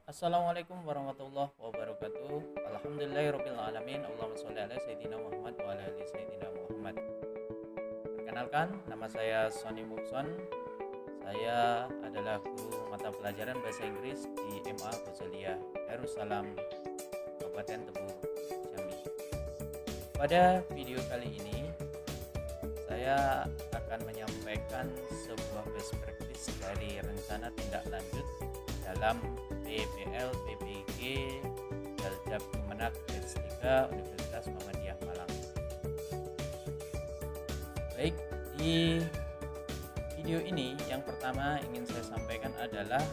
Assalamualaikum warahmatullahi wabarakatuh. Alhamdulillahirabbil alamin. Allahumma sholli ala sayyidina Muhammad wa ala ali sayyidina Muhammad. Perkenalkan, nama saya Sony Mukson. Saya adalah guru mata pelajaran bahasa Inggris di MA Ghazaliyah Darussalam Kabupaten Tebo, Jambi. Pada video kali ini saya akan menyampaikan sebuah best practice dari rencana tindak lanjut dalam PPL PPG Daljab Kemenak Batch 3 Universitas Muhammadiyah Malang. Baik, di video ini yang pertama ingin saya sampaikan adalah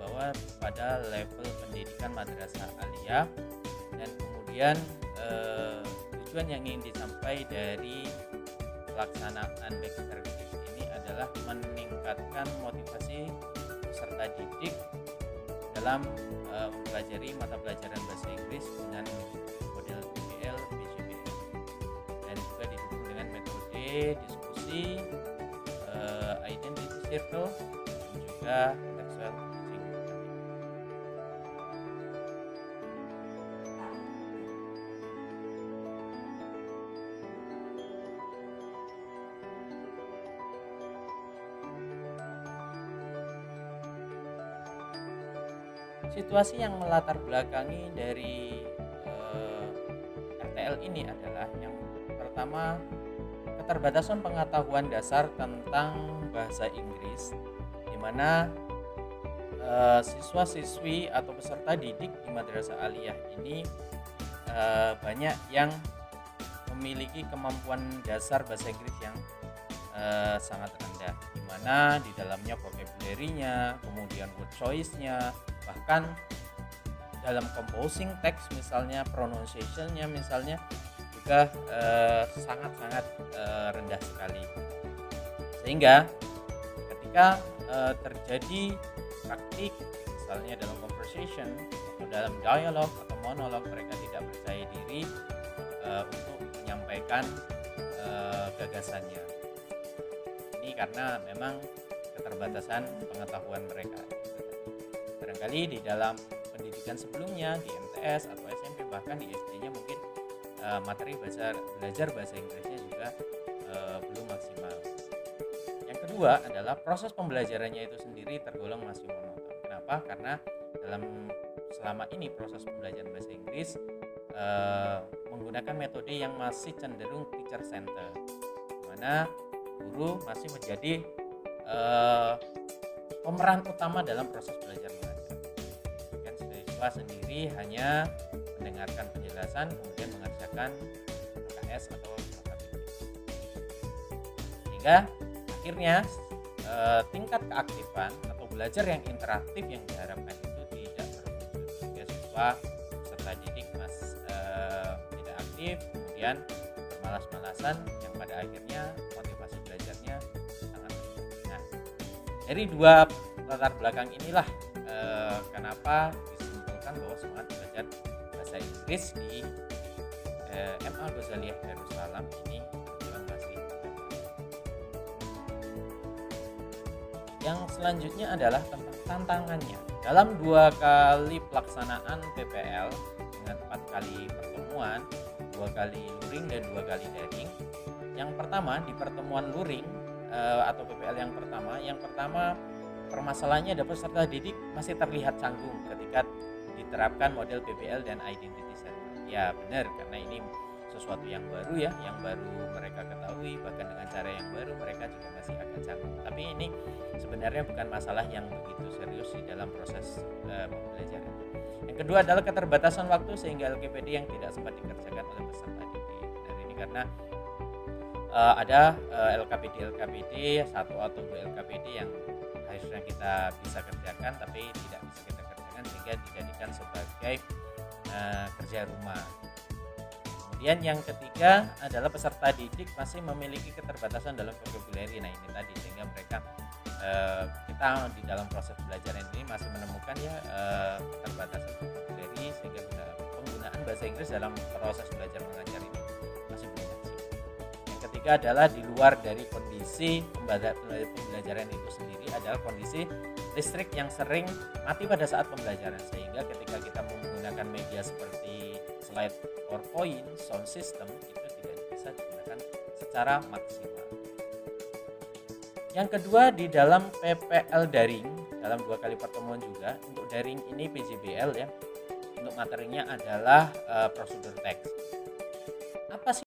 bahwa pada level pendidikan madrasah aliyah dan kemudian tujuan yang ingin disampaikan dari pelaksanaan best practice ini adalah meningkatkan motivasi peserta didik dalam mempelajari mata pelajaran bahasa Inggris dengan model PPL BJBL dan juga didukung dengan metode diskusi, identity circle dan juga contextual teaching. Situasi yang melatar belakangi dari RTL ini adalah yang pertama, keterbatasan pengetahuan dasar tentang bahasa Inggris, di mana siswa-siswi atau peserta didik di madrasah aliyah ini banyak yang memiliki kemampuan dasar bahasa Inggris yang sangat rendah, di mana di dalamnya vocabulary-nya, kemudian word choice-nya, bahkan dalam composing teks misalnya, pronunciation-nya misalnya juga sangat-sangat rendah sekali. Sehingga ketika terjadi praktik misalnya dalam conversation atau dalam dialog atau monolog, mereka tidak percaya diri untuk menyampaikan gagasannya. Ini karena memang keterbatasan pengetahuan mereka. Barangkali di dalam pendidikan sebelumnya di MTS atau SMP, bahkan di SD-nya mungkin materi belajar bahasa Inggrisnya juga belum maksimal. Yang kedua adalah proses pembelajarannya itu sendiri tergolong masih monoton. Kenapa? Karena selama ini proses pembelajaran bahasa Inggris menggunakan metode yang masih cenderung teacher center, di mana guru masih menjadi pemeran utama dalam proses belajar mengajar. Dan siswa sendiri hanya mendengarkan penjelasan kemudian mengerjakan KS atau KTP. Sehingga akhirnya tingkat keaktifan atau belajar yang interaktif yang diharapkan itu tidak terwujud, sehingga siswa peserta didik tidak aktif, kemudian bermalas-malasan yang pada akhirnya motivasi belajarnya sangat turun. Nah, dari dua latar belakang inilah kenapa disimpulkan bahwa semangat belajar bahasa Inggris di MA Ghazaliyah Darussalam ini terbilang masih rendah. Yang selanjutnya adalah tentang tantangannya. Dalam 2 kali pelaksanaan PPL dengan 4 kali pertemuan, 2 kali luring dan 2 kali daring. Yang pertama, di pertemuan luring atau PPL yang pertama permasalahannya adalah peserta didik masih terlihat canggung ketika diterapkan model PPL dan identity circle. Ya benar, karena ini sesuatu yang baru ya, yang baru mereka ketahui, bahkan dengan cara yang baru mereka juga masih agak canggung. Tapi ini sebenarnya bukan masalah yang begitu serius di dalam proses pembelajaran. Yang kedua adalah keterbatasan waktu sehingga LKPD yang tidak sempat dikerjakan oleh peserta didik. Dan ini karena ada LKPD 1 atau 2 LKPD yang harusnya kita bisa kerjakan tapi tidak bisa kita kerjakan sehingga dijadikan sebagai kerja rumah. Kemudian yang ketiga adalah peserta didik masih memiliki keterbatasan dalam vocabulary. Nah ini tadi, sehingga mereka kita di dalam proses belajar ini masih menemukan ya keterbatasan vocabulary, sehingga penggunaan bahasa Inggris dalam proses belajar mengajar ini masih belum maksimal. Yang ketiga adalah di luar dari kondisi pembelajaran itu sendiri adalah kondisi listrik yang sering mati pada saat pembelajaran, sehingga ketika kita menggunakan media seperti slide PowerPoint, sound system itu tidak bisa digunakan secara maksimal. Yang kedua, di dalam PPL daring, dalam 2 kali pertemuan juga, untuk daring ini PJBL ya, untuk materinya adalah prosedur teks. Apa sih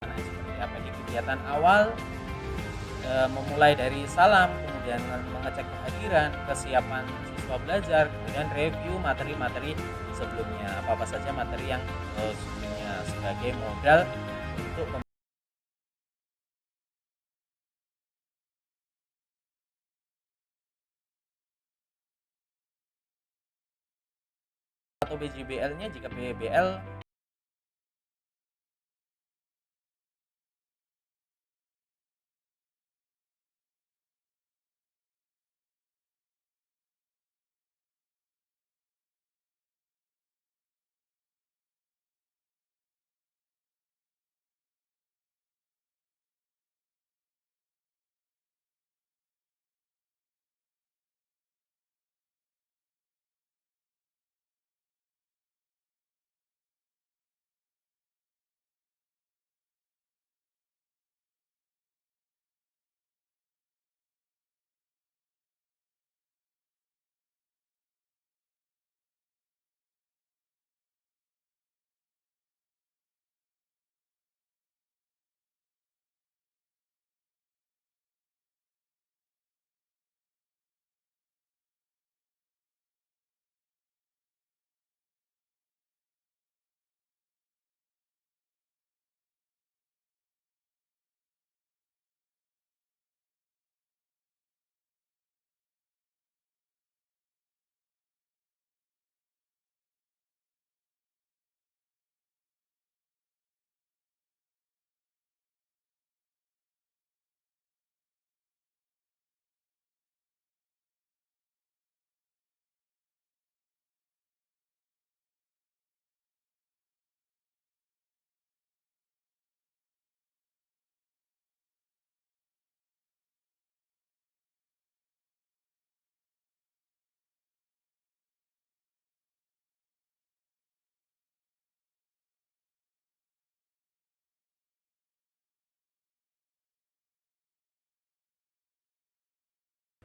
seperti apa di kegiatan awal, memulai dari salam, kemudian mengecek kehadiran, kesiapan siswa belajar, kemudian review materi-materi sebelumnya, apa-apa saja materi yang sebelumnya, sebagai modal untuk atau BJBL-nya. Jika BBL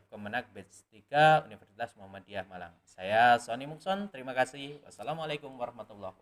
Kemenak Batch 3 Universitas Muhammadiyah Malang. Saya Sony Mukson, terima kasih. Wassalamualaikum warahmatullahi wabarakatuh.